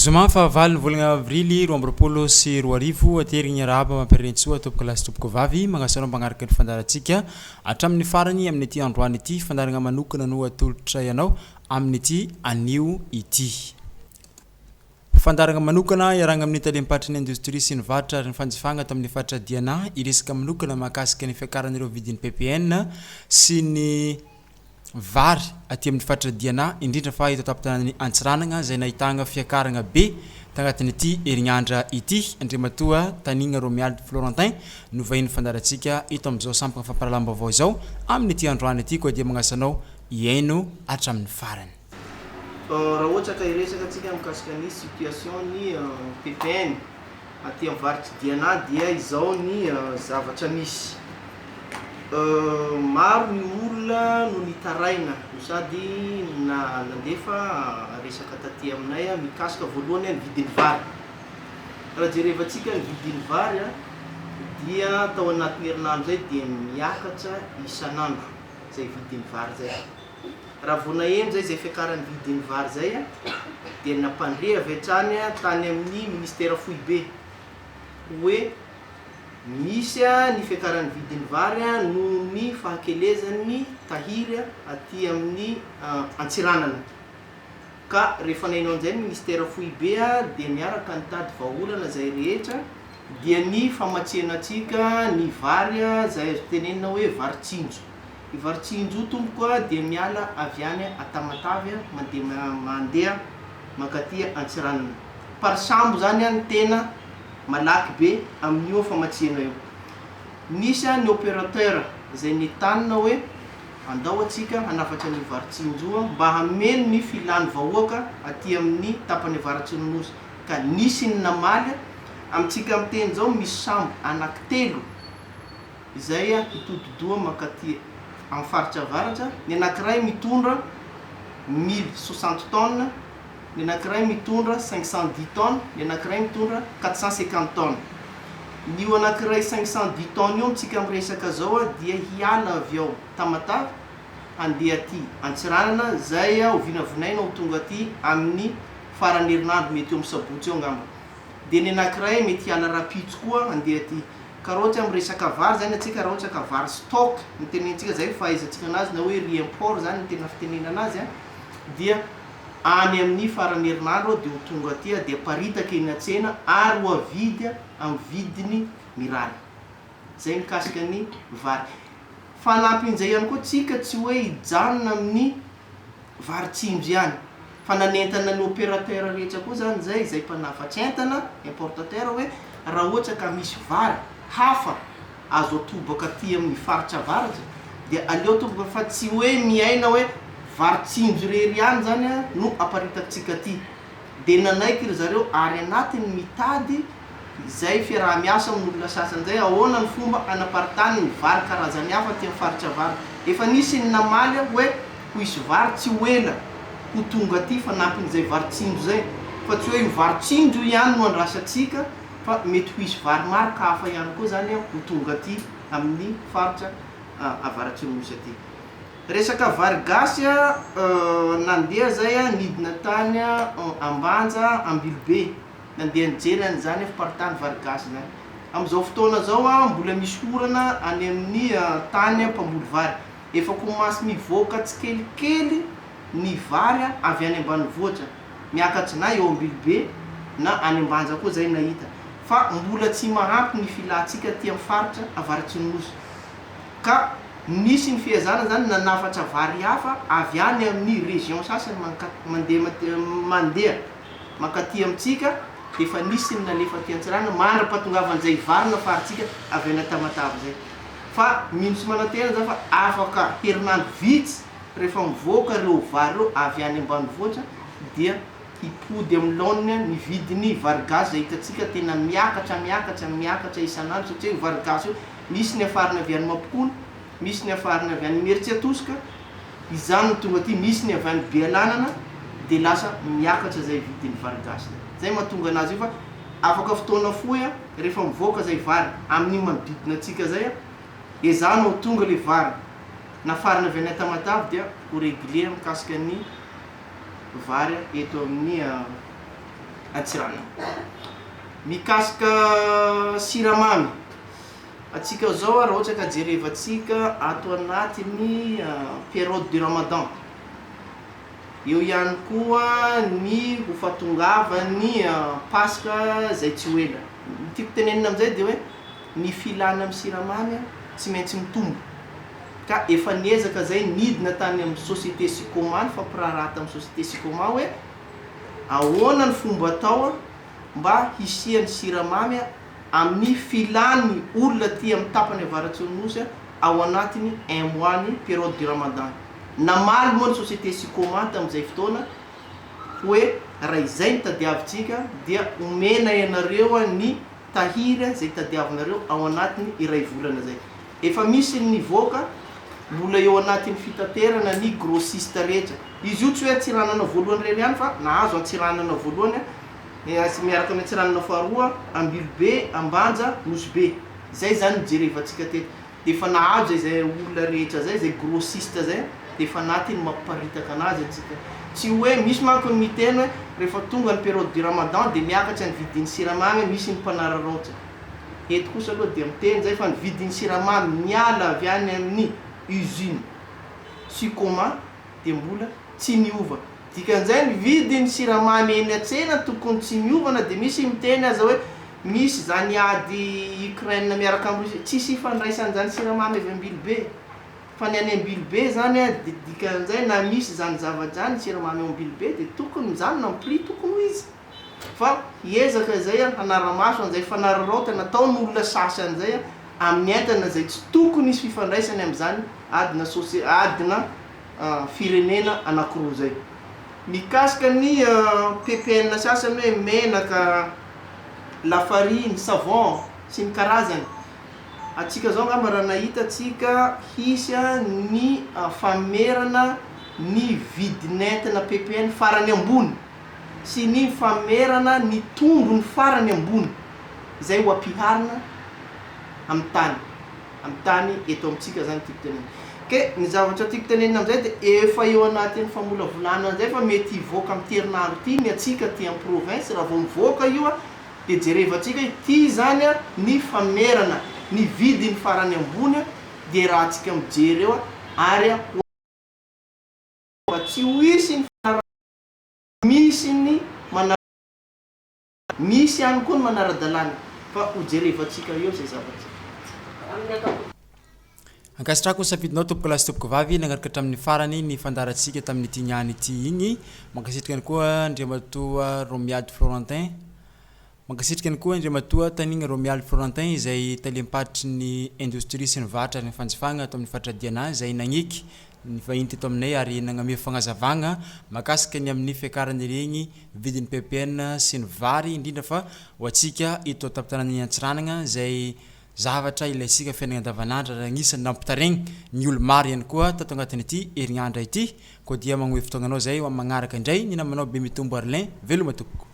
Zoma fahavalo ny volagna avrily 2024 aterigny araba mampiarentsoa topoko lasy topoko vavy magnasanao magnaraka ny fandarantsika hatramin'ny farany amin'ny ity androany ity fandaragna manokana no atolotra ianao amin'ny ity anio ity. Fandaragna manokana iaragna amin'ny talim-patry ny industrie sy ny vatra ary ny fanjifagna tamin'ny fatra diana iresaka manokana mahakasika ny fiakaran'ireo vidin'ny PPN sy ny vary aty amin'ny fatra diana indrindra fa ito tapitany Antsiranana zay nahitagna fiakaragna be tagnatin'ity herignandra ity andrimatoa tanigna Romuald Florentin no vahiny fandarantsika ito amizao sampagna famparalambavao izao amin'ny ity androany ity koa dia magnasanao iaino hatramin'ny farany. Raha ohatra ka iresaka antsika mikasika ny situation ny PPN aty amin'ny varotra diana dia izao ny zavatra misy. Maro ny olona no nitaraina no sady nandefa resaka taty aminay mikasika voalohany ny vidin'ny vary. Raha jerevantsika ny vidin'ny vary dia tao anatin'ny herinandro zay dia miakatra isanandro zay vidin'ny vary zay. Raha vonaeny zay fiakaran'ny vidin'ny vary zay dia nampandre avy hatrany tany amin'ny ministère foibe hoe misy ny fiakaran'ny vidin'ny vary noho ny fahakelezan'ny tahiry aty amin'ny Antsiranana. Ka rehefa nainao an'izay ny ministère foibe dia miaraka nitady vahaolana zay rehetra dia ny famatsianatsika ny vary zay azo tenenina hoe varitsinjo. I varitsinjo tomboka dia miala avy any Atamatavy mandeha makaty Antsiranana. Par sambo zany ny tena malaky be amin'io famatsiana io. Nisy ny opérateur zay nitanina hoe andao atsika hanafatra ny varitsinjo mba hameno ny filany vahoaka aty amin'ny tapany Varatsinon'Osy. Ka nisy ny namaly amintsika amin'ny teny zao misy sambo anankitelo izay hitododoa makaty amin'ny faritra avaratra. Ny anankiray mitondra 1060 tonnes, ny anankiray mitondra 510 tonnes, ny anankiray mitondra 450 tonnes. Ny anankiray 510 tonnes io amintsika miresaka zao dia hiala avy ao Tamatavy andeha aty Antsiranana zay ovinavinaina ho tonga aty amin'ny farany herinandro mety eo amin'ny sabotsy eo angamba. Dia ny anankiray mety hiala rapitso koa andeha aty. Ka raha ohatra miresaka vary zany atsika, raha ohatra ka vary stock ny tenentsika zay fahaizantsika anazy na hoe reimport zany ny tena fitenena anazy dia any amin'ny farany herinandro dia ho tonga aty dia paritaka eny an-tsena ary ho avidy amin'ny vidiny miraly. Zay mikasika ny vary. Fanampin'izay ihany koa tsika tsy hoe hijanona amin'ny varitsinjo ihany fa nanentana ny opérateur rehetra koa zany zay mpanafatra entana importateur hoe raha ohatra ka misy vary hafa azo atobaka aty amin'ny faritra avaratra dia aleo tobaka fa tsy hoe miaina hoe varitsinjo rery ihany zany no aparitantsika aty. Dia nanaiky ry zareo ary anatiny mitady izay fiaraha-miasa amin'olona sasany zay ahoana ny fomba anaparitany ny vary karazany hafa aty amin'ny faritra avaratra. Efa nisy ny namaly hoe ho isy vary tsy ho ela ho tonga aty fa nampin'izay varitsinjo zay, fa tsy hoe varitsinjo ihany no andrasantsika fa mety ho isy vary maro ka hafa ihany koa zany ho tonga aty amin'ny faritra Avaratsinonosy aty. Resaka vary gasy nandeha zay nidina tany Ambanja Ambilobe nandeha nijery an'izany fiparitany vary gasy zany. Amin'izao fotoana zao mbola misy orana any amin'ny tany mpamboly vary. Efa komasy mivoaka tsikelikely ny vary avy any ambanivohitra miakatra na eo Ambilobe na any Ambanja koa zay nahita. Fa mbola tsy mahampy ny filantsika aty amin'ny faritra Avaratsinonosy. Ka nisy ny fihazana zany nanafatra vary hafa avy any amin'ny région sasany mandeha makaty amintsika dia efa nisy ny nalefa aty Antsiranana mandra-pahatongavan'izay vary nafaritsika avy any Tamatavy zay. Fa mino sy manantena zany fa afaka herinandro vitsy rehefa mivoaka ireo vary ireo avy any ambanivohitra dia hipody amin'ny laoniny ny vidin'ny vary gasy zay hitantsika tena miakatra isanandro satria vary gasy io misy ny afarina avy any Mampikony, misy ny afarina avy any Meritseatosika, izany no tonga aty misy ny avy any Bealanana dia lasa miakatra zay vidin'ny vary gasy. Zay mahatonga anazy io fa afaka fotoana fohy rehefa mivoaka zay vary amin'ny manodidina atsika zay ezahana ho tonga le vary nafarina avy any Tamatavy dia ho régulier mikasika ny vary eto amin'ny atsirana. Mikasika siramamy, atsika zao raha ohatra ka jerevantsika ato anatin'ny période du Ramadan. Eo ihany koa ny ho fahatongavan'ny Pasika zay tsy ho ela. Tiako tenenina amin'izay dia hoe ny filana amin'ny siramamy tsy maintsy mitombo. Ka efa niezaka zay nidina tany amin'ny société Sicoma, fampiraharaha tamin'ny société Sicoma hoe ahoana ny fomba atao mba hisian'ny siramamy amin'ny filany olona ty amin'ny tapany avaratsy ny nosy ao anatiny un mois ny période du Ramadan. Namaly moa ny société Sicoma tamin'izay fotoana hoe raha izay ny tadiavintsika dia omena ianareo ny tahiry zay tadiavinareo ao anatiny iray volana zay. Efa misy ny voaka mbola eo anatin'ny fitaterana ny grossiste rehetra. Izy io tsy hoe atsiranana voalohany reny ihany fa nahazo atsiranana voalohany miaraka amin'ny atsiranana faharoa ambilo be, ambanja, nosy be. Zay zany jerevantsika teto. Dia efa nahazo zay olona rehetra zay grossiste zay dia efa natiny mamparitaka anazy antsika. Tsy hoe misy manko ny miteny hoe rehefa tonga ny période du Ramadan dia miakatra ny vidin'ny siramamy misy ny mpanararotra. Eto kosa aloha dia miteny zay fa ny vidin'ny siramamy miala avy any amin'ny usine Sicoma dia mbola tsy miova. Dikan'izay ny vidin'ny siramamy eny an-tsena tokony tsy miovana. Dia misy miteny aza hoe misy zany ady Ukraine miaraka amin'ny Russie tsisy ifandraisan'izany siramamy avy ambily be fa ny any ambily be zany dia dikan'izay na misy zany zava-drano siramamy ambily be dia tokony mijanona amin'ny prix tokony ho izy. Fa hiezaka izay hanara-maso an'izay fanararaota nataon'olona sasan'izay amin'ny entana zay tsy tokony isy fifandraisany amin'izany adina firenena anankiroa zay. Mikasika ny PPN sasany hoe menaka, lafariny, savon sy ny karazany. Atsika zao ngamba raha nahita atsika hisy ny famerana ny vidin'entana PPN farany ambony sy ny famerana ny tombony farany ambony. Izay ho ampiharina amin'ny tany eto amintsika zany tiako tenenina. Ke ny zavatra tiako tenenina amin'izay dia efa eo anatin'ny famolavolana an'izay fa mety hivoaka amin'ny herinandro ty ny atsika ty amin'ny province. Raha vao mivoaka io dia jerevantsika ty zany ny famerana ny vidiny farany ambony dia raha atsika mijery eo ary tsy ho isy ny misy ny misy ihany koa ny manara-dalàna fa ho jerevantsika eo zay zavatra. Ankasitrako safidinao tompoko lasy tompoko vavy nagnaraka hatramin'ny farany ny fandarantsika tamin'ity niany ity igny. Mankasitrika any koa Andriamatoa Romiady Florentin. Mankasitrika any koa Andriamatoa tanigna Romiady Florentin izay talempatry ny industrie sy ny vatra ny fanjifagna tamin'ny fatradiana izay nagniky ny vahiny teto aminay ary nagname fagnazavagna makasika ny amin'ny fiakarany regny vidin'ny PPN sy ny vary indrindra fa ho atsika ito tapitranany antsiranana izay zavatra ilaysika fiainana andavanandro raha agnisan'ny nampitaregny ny olo maro ihany koa tato agnatin'ity herignandro ity koa dia magnoe fotoagnanao zay magnaraka indray ny namanao be mitombo Arlin veloma tompoko.